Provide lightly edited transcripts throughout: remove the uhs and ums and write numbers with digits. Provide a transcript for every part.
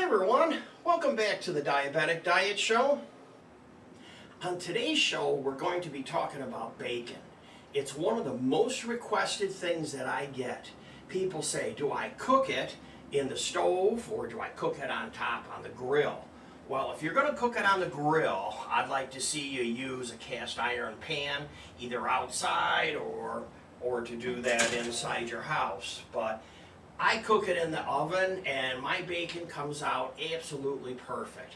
everyone, welcome back to the Diabetic Diet Show. On today's show, we're going to be talking about bacon. It's one of the most requested things that I get. People say, do I cook it in the stove or do I cook it on top on the grill? Well, if you're going to cook it on the grill, I'd like to see you use a cast iron pan, either outside or to do that inside your house. But I cook it in the oven and my bacon comes out absolutely perfect.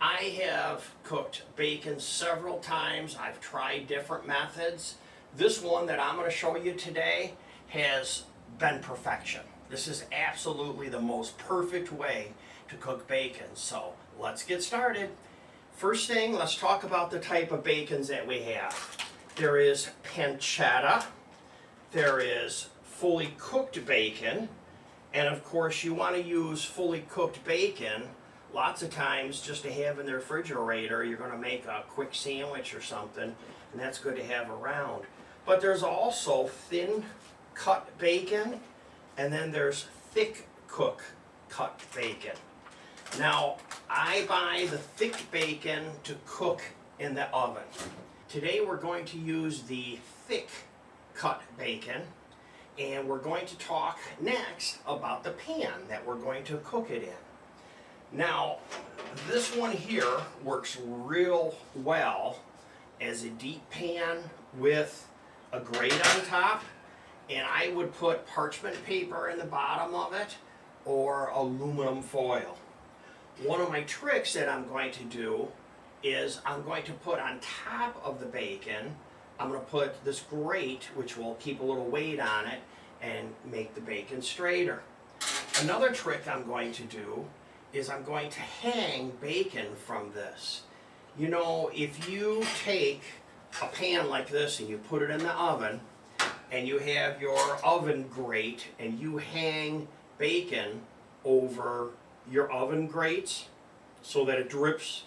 I have cooked bacon several times. I've tried different methods. This one that I'm going to show you today has been perfection. This is absolutely the most perfect way to cook bacon. So let's get started. First thing, let's talk about the type of bacons that we have. There is pancetta, there is fully cooked bacon, and of course you want to use fully cooked bacon lots of times just to have in the refrigerator. You're going to make a quick sandwich or something, and that's good to have around. But there's also thin cut bacon, and then there's thick cut bacon. Now, I buy the thick bacon to cook in the oven. Today we're going to use the thick cut bacon, and we're going to talk next about the pan that we're going to cook it in. Now, this one here works real well as a deep pan with a grate on top, and I would put parchment paper in the bottom of it or aluminum foil. One of my tricks that I'm going to do is I'm going to put on top of the bacon, I'm going to put this grate, which will keep a little weight on it and make the bacon straighter. Another trick I'm going to do is I'm going to hang bacon from this. You know, if you take a pan like this and you put it in the oven and you have your oven grate and you hang bacon over your oven grates so that it drips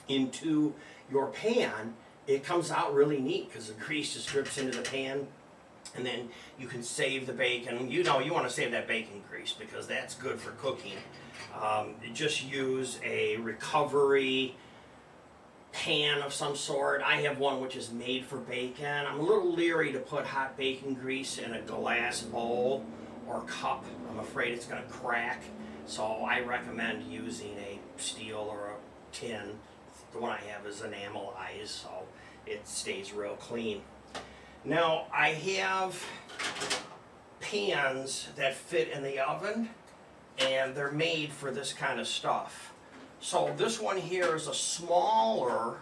into your pan, it comes out really neat because the grease just drips into the pan, and then you can save the bacon. You know, you want to save that bacon grease because that's good for cooking. Just use a recovery pan of some sort. I have one which is made for bacon. I'm a little leery to put hot bacon grease in a glass bowl or cup. I'm afraid it's going to crack. So I recommend using a steel or a tin. The one I have is enamelized, so it stays real clean. Now, I have pans that fit in the oven, and they're made for this kind of stuff. So this one here is a smaller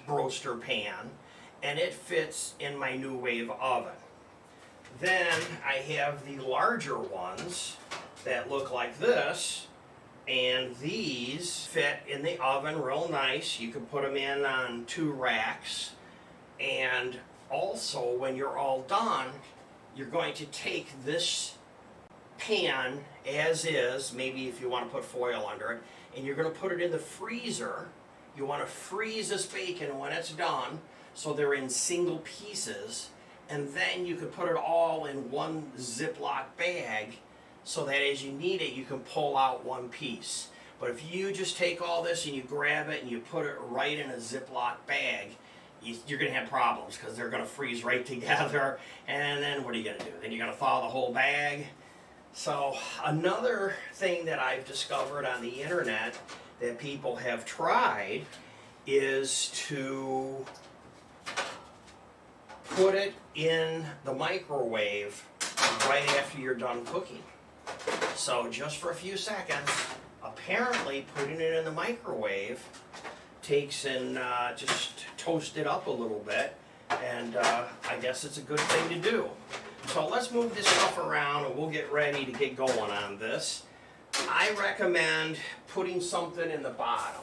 roaster pan, and it fits in my New Wave oven. Then I have the larger ones that look like this, and these fit in the oven real nice. You can put them in on 2 racks, and also when you're all done, you're going to take this pan as is, maybe if you want to put foil under it, and you're going to put it in the freezer. You want to freeze this bacon when it's done so they're in single pieces, and then you can put it all in one Ziploc bag so that as you need it, you can pull out one piece. But if you just take all this and you grab it and you put it right in a Ziploc bag, you're going to have problems because they're going to freeze right together. And then what are you going to do? Then you're going to thaw the whole bag. So another thing that I've discovered on the internet that people have tried is to put it in the microwave right after you're done cooking. So just for a few seconds, apparently putting it in the microwave takes and just toast it up a little bit, and I guess it's a good thing to do. So let's move this stuff around and we'll get ready to get going on this. I recommend putting something in the bottom.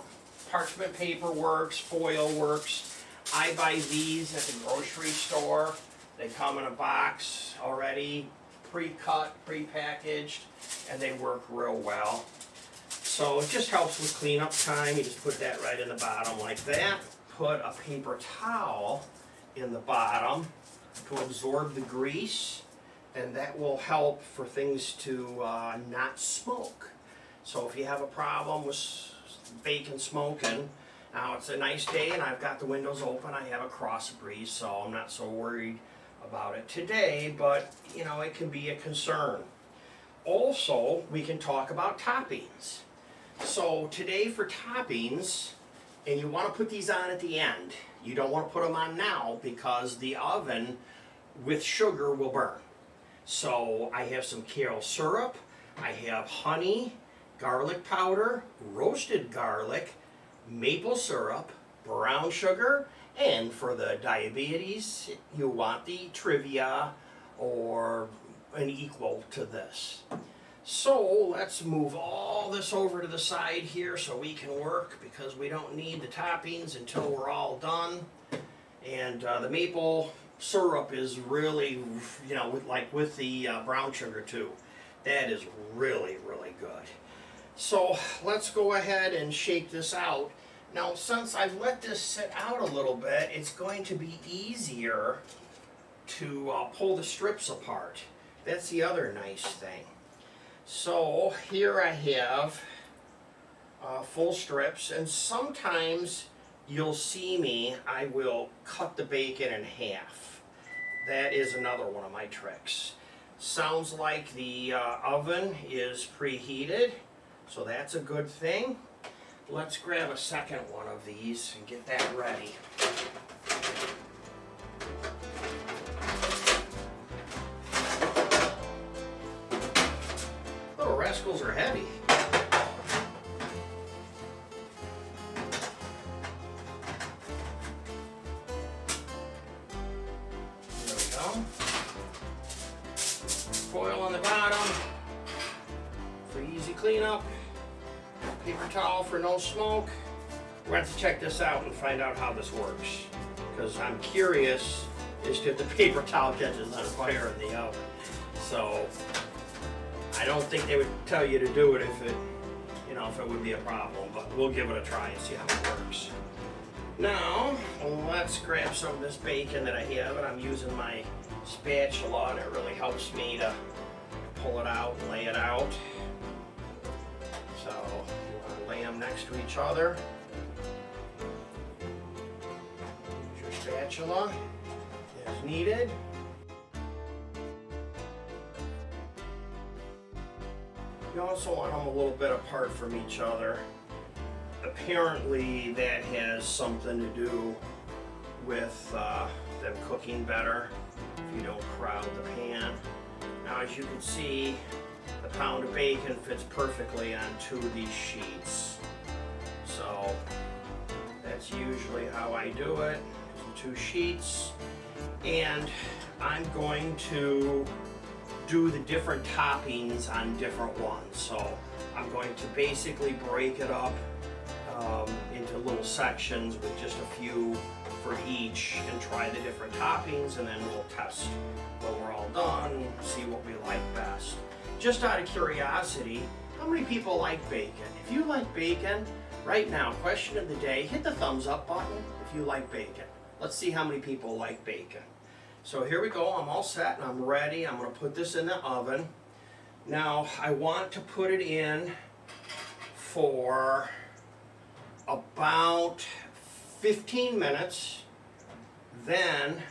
Parchment paper works, foil works. I buy these at the grocery store. They come in a box already, pre-cut, pre-packaged, and they work real well. So it just helps with cleanup time. You just put that right in the bottom like that. Put a paper towel in the bottom to absorb the grease, and that will help for things to not smoke. So if you have a problem with bacon smoking, now it's a nice day and I've got the windows open. I have a cross breeze, so I'm not so worried about it today, but you know, it can be a concern. Also, we can talk about toppings. So today for toppings, and you want to put these on at the end. You don't want to put them on now because the oven with sugar will burn. So I have some Kosuryp, I have honey, garlic powder, roasted garlic, maple syrup, brown sugar, and for the diabetes, you want the Truvia or an equal to this. So let's move all this over to the side here so we can work, because we don't need the toppings until we're all done. And the maple syrup is really, you know, with the brown sugar too. That is really, really good. So let's go ahead and shake this out. Now, since I've let this sit out a little bit, it's going to be easier to pull the strips apart. That's the other nice thing. So here I have full strips, and sometimes you'll see me, I will cut the bacon in half. That is another one of my tricks. Sounds like the oven is preheated, so that's a good thing. Let's grab a second one of these and get that ready. Little rascals are heavy. There we go. Foil on the bottom for easy cleanup. Paper towel for no smoke. We're going to have to check this out and find out how this works, because I'm curious as to if the paper towel catches on fire in the oven. So I don't think they would tell you to do it if it, you know, if it would be a problem, but we'll give it a try and see how it works. Now let's grab some of this bacon that I have, and I'm using my spatula, and it really helps me to pull it out and lay it out. So you want to lay them next to each other. Use your spatula as needed. You also want them a little bit apart from each other. Apparently that has something to do with them cooking better if you don't crowd the pan. Now, as you can see, the pound of bacon fits perfectly on two of these sheets. So that's usually how I do it, two sheets. And I'm going to do the different toppings on different ones. So I'm going to basically break it up into little sections with just a few for each and try the different toppings, and then we'll test when we're all done and see what we like best. Just out of curiosity, how many people like bacon? If you like bacon, right now, question of the day, hit the thumbs up button if you like bacon. Let's see how many people like bacon. So here we go, I'm all set and I'm ready. I'm going to put this in the oven. Now I want to put it in for about 15 minutes. Then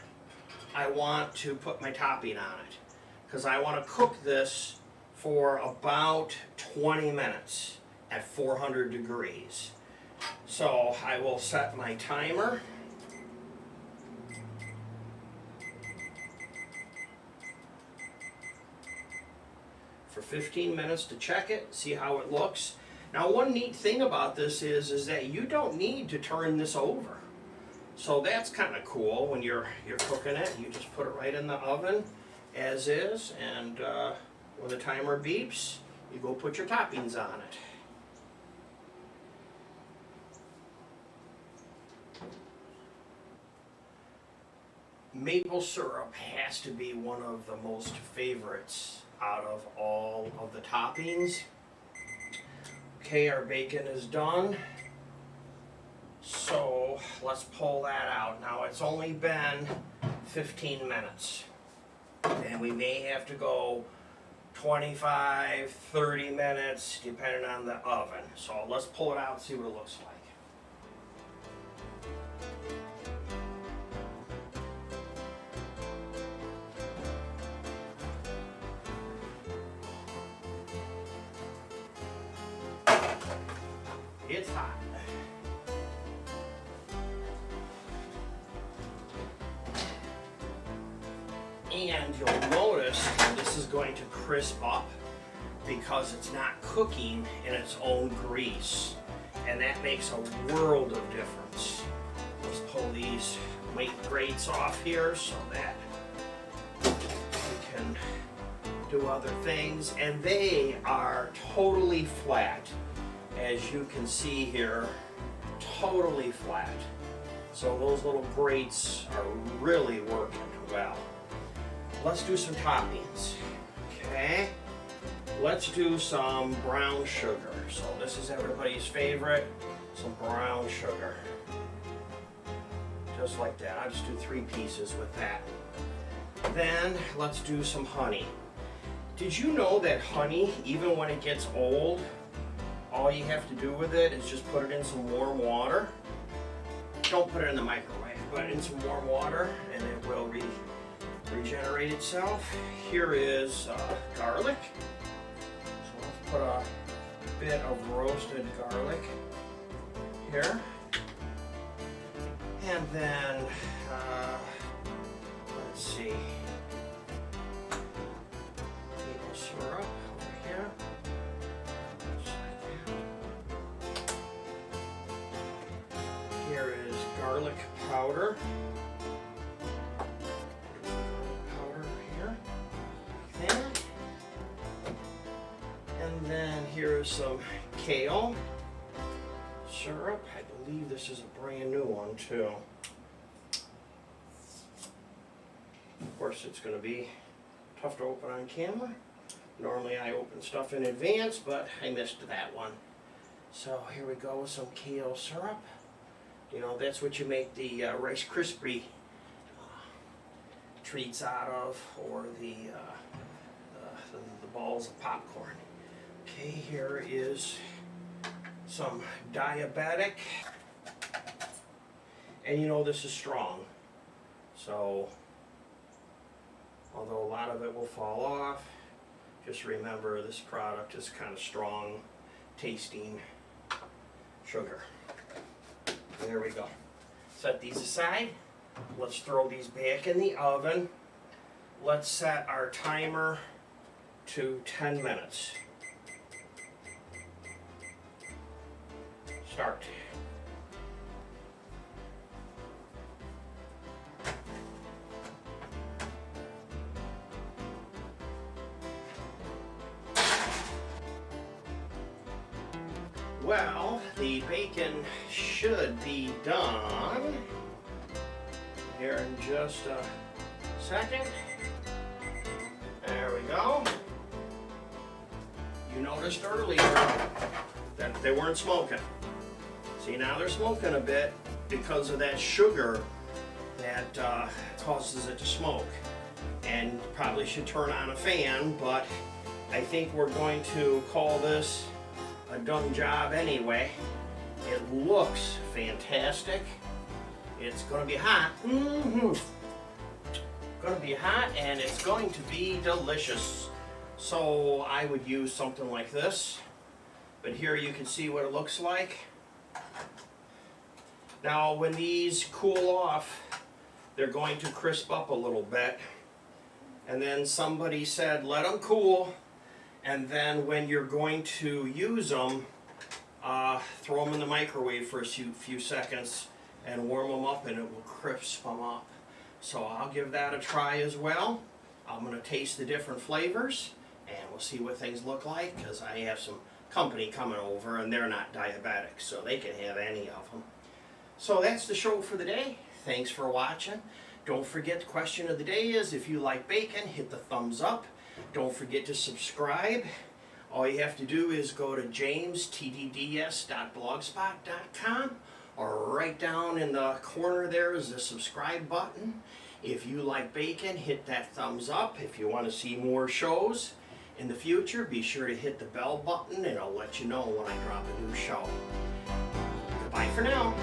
I want to put my topping on it, because I want to cook this for about 20 minutes at 400 degrees. So I will set my timer. For 15 minutes to check it, see how it looks. Now, one neat thing about this is that you don't need to turn this over. So that's kind of cool. When you're cooking it, you just put it right in the oven as is, and when the timer beeps, you go put your toppings on it. Maple syrup has to be one of the most favorites out of all of the toppings. Okay, our bacon is done. So let's pull that out. Now it's only been 15 minutes. And we may have to go 25, 30 minutes, depending on the oven. So let's pull it out and see what it looks like. It's hot. And you'll notice this is going to crisp up because it's not cooking in its own grease. And that makes a world of difference. Let's pull these weight grates off here so that we can do other things. And they are totally flat. As you can see here, totally flat. So those little grates are really working well. Let's do some toppings. Okay, let's do some brown sugar. So this is everybody's favorite, some brown sugar. Just like that. I'll just do 3 pieces with that. Then let's do some honey. Did you know that honey, even when it gets old, all you have to do with it is just put it in some warm water. Don't put it in the microwave, but in some warm water and it will regenerate itself. Here is garlic. So let's put a bit of roasted garlic here. And then, let's see, maple syrup over here. Here is garlic powder. Powder here. Like that. And then here is some kale syrup. I believe this is a brand new one too. Of course, it's going to be tough to open on camera. Normally I open stuff in advance, but I missed that one. So here we go with some kale syrup. You know, that's what you make the Rice Krispie treats out of, or the balls of popcorn. Okay, here is some Diabetic. And you know this is strong. So, although a lot of it will fall off, just remember this product is kind of strong tasting sugar. There we go. Set these aside. Let's throw these back in the oven. Let's set our timer to 10 minutes. Start. Well, the bacon should be done here in just a second. There we go. You noticed earlier that they weren't smoking. See, now they're smoking a bit because of that sugar that causes it to smoke. And probably should turn on a fan, but I think we're going to call this a done job anyway. It looks fantastic. It's going to be hot. Going to be hot, and it's going to be delicious. So I would use something like this. But here you can see what it looks like. Now when these cool off, they're going to crisp up a little bit. And then somebody said let them cool, and then when you're going to use them, throw them in the microwave for a few seconds and warm them up, and it will crisp them up. So I'll give that a try as well. I'm going to taste the different flavors and we'll see what things look like, because I have some company coming over and they're not diabetic, so they can have any of them. So that's the show for the day. Thanks for watching. Don't forget, the question of the day is, if you like bacon, hit the thumbs up. Don't forget to subscribe. All you have to do is go to jamestdds.blogspot.com, or right down in the corner there is the subscribe button. If you like bacon, hit that thumbs up if you want to see more shows. In the future, be sure to hit the bell button and I'll let you know when I drop a new show. Goodbye for now.